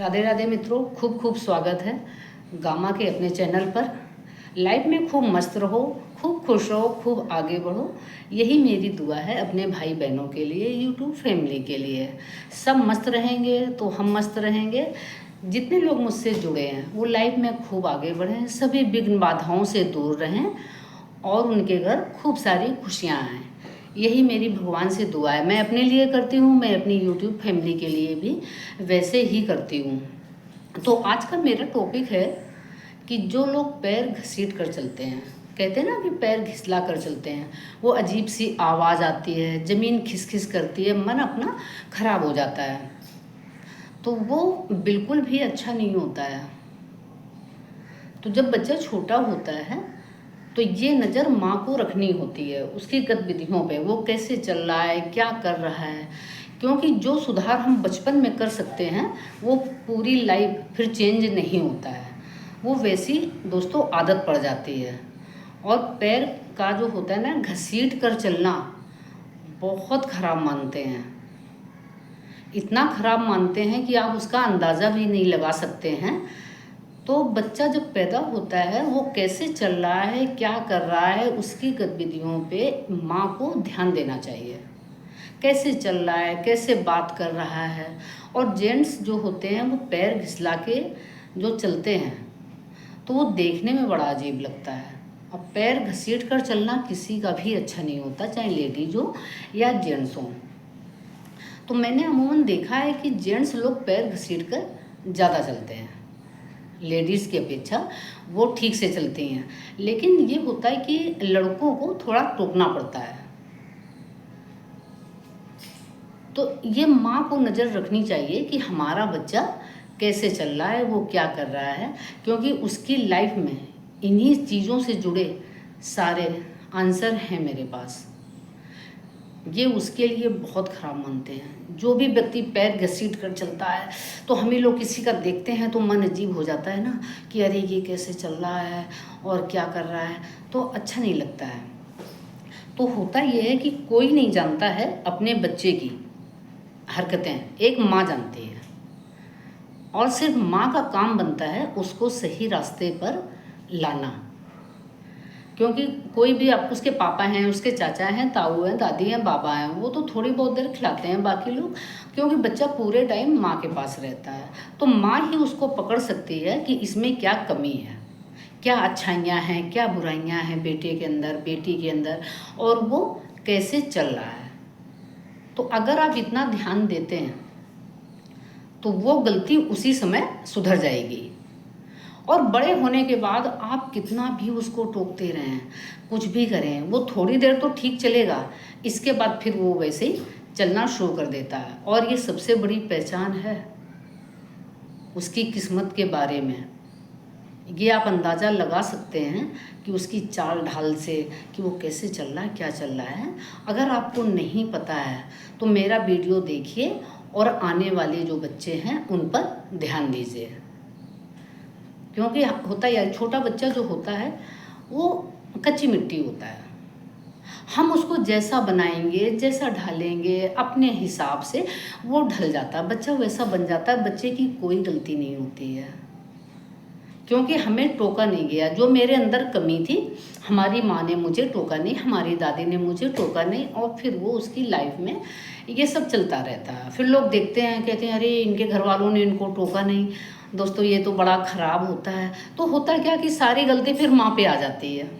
राधे राधे मित्रों, खूब खूब स्वागत है गामा के अपने चैनल पर। लाइफ में खूब मस्त रहो, खूब खुश रहो, खूब आगे बढ़ो, यही मेरी दुआ है अपने भाई बहनों के लिए, यूट्यूब फैमिली के लिए। सब मस्त रहेंगे तो हम मस्त रहेंगे। जितने लोग मुझसे जुड़े हैं वो लाइफ में खूब आगे बढ़ें, सभी विघ्न बाधाओं से दूर रहें और उनके घर खूब सारी खुशियाँ आएँ। यही मेरी भगवान से दुआ है। मैं अपने लिए करती हूँ, मैं अपनी यूट्यूब फैमिली के लिए भी वैसे ही करती हूँ। तो आज का मेरा टॉपिक है कि जो लोग पैर घसीट कर चलते हैं, कहते हैं ना कि पैर घिसला कर चलते हैं, वो अजीब सी आवाज़ आती है, ज़मीन खिसखिस करती है, मन अपना खराब हो जाता है, तो वो बिल्कुल भी अच्छा नहीं होता है। तो जब बच्चा छोटा होता है तो ये नज़र माँ को रखनी होती है उसकी गतिविधियों पे, वो कैसे चल रहा है, क्या कर रहा है। क्योंकि जो सुधार हम बचपन में कर सकते हैं वो पूरी लाइफ फिर चेंज नहीं होता है, वो वैसी दोस्तों आदत पड़ जाती है। और पैर का जो होता है ना, घसीट कर चलना बहुत ख़राब मानते हैं, इतना ख़राब मानते हैं कि आप उसका अंदाज़ा भी नहीं लगा सकते हैं। तो बच्चा जब पैदा होता है वो कैसे चल रहा है, क्या कर रहा है, उसकी गतिविधियों पे माँ को ध्यान देना चाहिए। कैसे चल रहा है, कैसे बात कर रहा है। और जेंट्स जो होते हैं वो पैर घिसला के जो चलते हैं तो वो देखने में बड़ा अजीब लगता है। अब पैर घसीट कर चलना किसी का भी अच्छा नहीं होता, चाहे लेडीज हो या जेंट्स हो। तो मैंने अमूमन देखा है कि जेंट्स लोग पैर घसीट कर ज़्यादा चलते हैं, लेडीज़ की अपेक्षा वो ठीक से चलती हैं। लेकिन ये होता है कि लड़कों को थोड़ा टोकना पड़ता है। तो ये माँ को नज़र रखनी चाहिए कि हमारा बच्चा कैसे चल रहा है, वो क्या कर रहा है, क्योंकि उसकी लाइफ में इन्हीं चीज़ों से जुड़े सारे आंसर हैं मेरे पास। ये उसके लिए बहुत ख़राब मानते हैं। जो भी व्यक्ति पैर घसीट कर चलता है तो हम ही लोग किसी का देखते हैं तो मन अजीब हो जाता है ना, कि अरे ये कैसे चल रहा है और क्या कर रहा है, तो अच्छा नहीं लगता है। तो होता ये है कि कोई नहीं जानता है अपने बच्चे की हरकतें, एक माँ जानती है। और सिर्फ माँ का काम बनता है उसको सही रास्ते पर लाना। क्योंकि कोई भी, आप उसके पापा हैं, उसके चाचा हैं, ताऊ हैं, दादी हैं, बाबा हैं, वो तो थोड़ी बहुत देर खिलाते हैं, बाकी लोग, क्योंकि बच्चा पूरे टाइम माँ के पास रहता है, तो माँ ही उसको पकड़ सकती है कि इसमें क्या कमी है, क्या अच्छाइयाँ हैं, क्या बुराइयाँ हैं बेटे के अंदर, बेटी के अंदर, और वो कैसे चल रहा है। तो अगर आप इतना ध्यान देते हैं तो वो गलती उसी समय सुधर जाएगी। और बड़े होने के बाद आप कितना भी उसको टोकते रहें, कुछ भी करें, वो थोड़ी देर तो ठीक चलेगा, इसके बाद फिर वो वैसे ही चलना शुरू कर देता है। और ये सबसे बड़ी पहचान है उसकी किस्मत के बारे में। ये आप अंदाज़ा लगा सकते हैं कि उसकी चाल ढाल से कि वो कैसे चल रहा है, क्या चल रहा है। अगर आपको नहीं पता है तो मेरा वीडियो देखिए और आने वाले जो बच्चे हैं उन पर ध्यान दीजिए। क्योंकि होता है, छोटा बच्चा जो होता है वो कच्ची मिट्टी होता है, हम उसको जैसा बनाएंगे, जैसा ढालेंगे अपने हिसाब से वो ढल जाता है, बच्चा वैसा बन जाता है। बच्चे की कोई गलती नहीं होती है, क्योंकि हमें टोका नहीं गया। जो मेरे अंदर कमी थी, हमारी माँ ने मुझे टोका नहीं, हमारी दादी ने मुझे टोका नहीं, और फिर वो उसकी लाइफ में ये सब चलता रहता है। फिर लोग देखते हैं, कहते हैं अरे इनके घर वालों ने इनको टोका नहीं। दोस्तों ये तो बड़ा ख़राब होता है। तो होता क्या कि सारी गलती फिर माँ पे आ जाती है।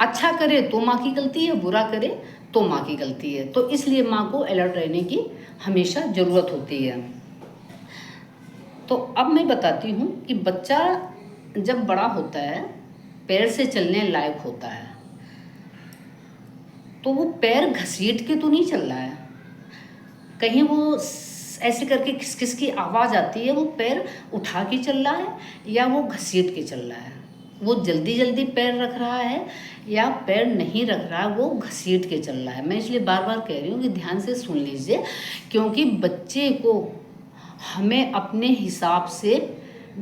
अच्छा करे तो माँ की गलती है, बुरा करे तो माँ की गलती है। तो इसलिए माँ को अलर्ट रहने की हमेशा ज़रूरत होती है। तो अब मैं बताती हूँ कि बच्चा जब बड़ा होता है, पैर से चलने लायक होता है, तो वो पैर घसीट के तो नहीं चल रहा है, कहीं वो ऐसे करके खिसखिस की आवाज़ आती है, वो पैर उठा के चल रहा है या वो घसीट के चल रहा है, वो जल्दी जल्दी पैर रख रहा है या पैर नहीं रख रहा है, वो घसीट के चल रहा है। मैं इसलिए बार बार कह रही हूँ कि ध्यान से सुन लीजिए, क्योंकि बच्चे को हमें अपने हिसाब से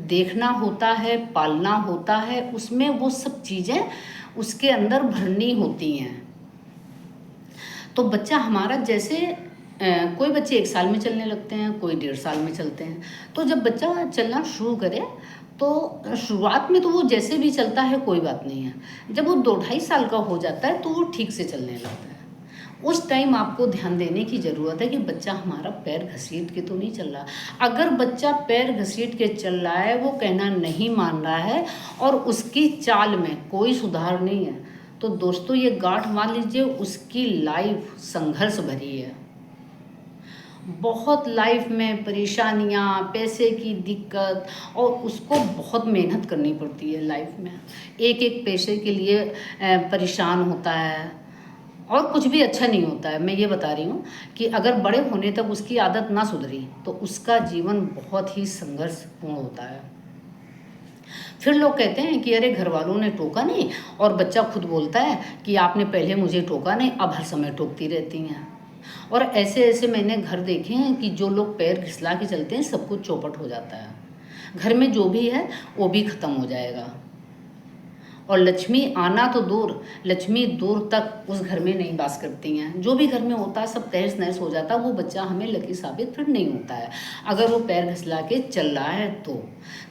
देखना होता है, पालना होता है, उसमें वो सब चीज़ें उसके अंदर भरनी होती हैं। तो बच्चा हमारा जैसे कोई बच्चे 1 साल में चलने लगते हैं, कोई 1.5 साल में चलते हैं। तो जब बच्चा चलना शुरू करे तो शुरुआत में तो वो जैसे भी चलता है कोई बात नहीं है। जब वो 2-2.5 साल का हो जाता है तो वो ठीक से चलने लगता है। उस टाइम आपको ध्यान देने की ज़रूरत है कि बच्चा हमारा पैर घसीट के तो नहीं चल रहा। अगर बच्चा पैर घसीट के चल रहा है, वो कहना नहीं मान रहा है और उसकी चाल में कोई सुधार नहीं है, तो दोस्तों ये गांठ मान लीजिए उसकी लाइफ संघर्ष भरी है। बहुत लाइफ में परेशानियाँ, पैसे की दिक्कत और उसको बहुत मेहनत करनी पड़ती है लाइफ में। एक एक पैसे के लिए परेशान होता है और कुछ भी अच्छा नहीं होता है। मैं ये बता रही हूँ कि अगर बड़े होने तक उसकी आदत ना सुधरी तो उसका जीवन बहुत ही संघर्षपूर्ण होता है। फिर लोग कहते हैं कि अरे घर वालों ने टोका नहीं, और बच्चा खुद बोलता है कि आपने पहले मुझे टोका नहीं, अब हर समय टोकती रहती हैं। और ऐसे ऐसे मैंने घर देखे हैं कि जो लोग पैर घिसला के चलते हैं सब कुछ चौपट हो जाता है। घर में जो भी है वो भी ख़त्म हो जाएगा और लक्ष्मी आना तो दूर, लक्ष्मी दूर तक उस घर में नहीं वास करती हैं। जो भी घर में होता है सब तहस नहस हो जाता है। वो बच्चा हमें लकी साबित फिर नहीं होता है अगर वो पैर घिसला के चल रहा है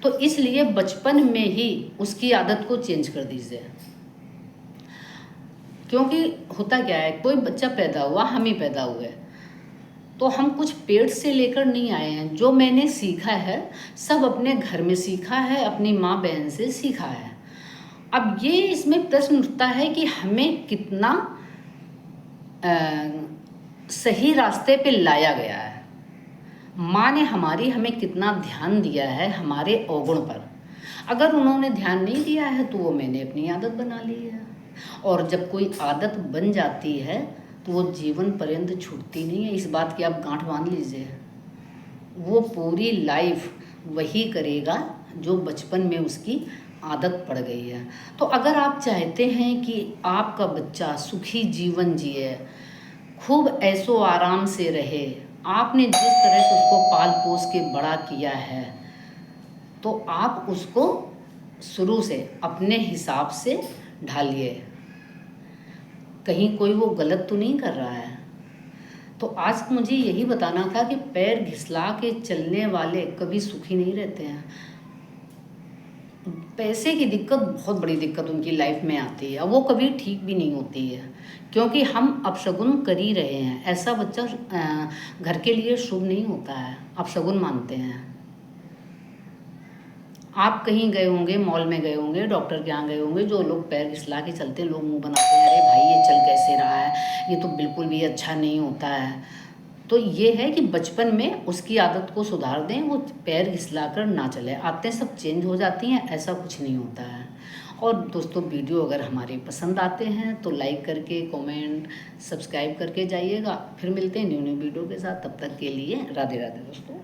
तो इसलिए बचपन में ही उसकी आदत को चेंज कर दीजिए। क्योंकि होता क्या है, कोई बच्चा पैदा हुआ, हम ही पैदा हुए, तो हम कुछ पेट से लेकर नहीं आए हैं। जो मैंने सीखा है सब अपने घर में सीखा है, अपनी माँ बहन से सीखा है। अब ये इसमें प्रश्न उठता है कि हमें कितना सही रास्ते पे लाया गया है। माँ ने हमें कितना ध्यान दिया है हमारे अवगुण पर। अगर उन्होंने ध्यान नहीं दिया है तो वो मैंने अपनी आदत बना ली है। और जब कोई आदत बन जाती है तो वो जीवन पर्यंत छूटती नहीं है। इस बात की आप गांठ बांध लीजिए। वो पूरी लाइफ वही करेगा जो बचपन में उसकी आदत पड़ गई है। तो अगर आप चाहते हैं कि आपका बच्चा सुखी जीवन जिए, खूब ऐशो आराम से रहे, आपने जिस तरह से उसको पाल पोस के बड़ा किया है, तो आप उसको शुरू से अपने हिसाब से ढालिए। कहीं कोई वो गलत तो नहीं कर रहा है। तो आज मुझे यही बताना था कि पैर घिसला के चलने वाले कभी सुखी नहीं रहते हैं। पैसे की दिक्कत बहुत बड़ी दिक्कत उनकी लाइफ में आती है, वो कभी ठीक भी नहीं होती है, क्योंकि हम अपशगुन कर ही रहे हैं। ऐसा बच्चा घर के लिए शुभ नहीं होता है, अपशगुन मानते हैं। आप कहीं गए होंगे, मॉल में गए होंगे, डॉक्टर के यहाँ गए होंगे, जो लोग पैर घिसला के चलते हैं, लोग मुंह बनाते हैं, अरे भाई ये चल कैसे रहा है, ये तो बिल्कुल भी अच्छा नहीं होता है। तो ये है कि बचपन में उसकी आदत को सुधार दें, वो पैर घिसला कर ना चले। आदतें सब चेंज हो जाती हैं, ऐसा कुछ नहीं होता है। और दोस्तों वीडियो अगर हमारे पसंद आते हैं तो लाइक करके, कमेंट, सब्सक्राइब करके जाइएगा। फिर मिलते हैं न्यू वीडियो के साथ। तब तक के लिए राधे राधे दोस्तों।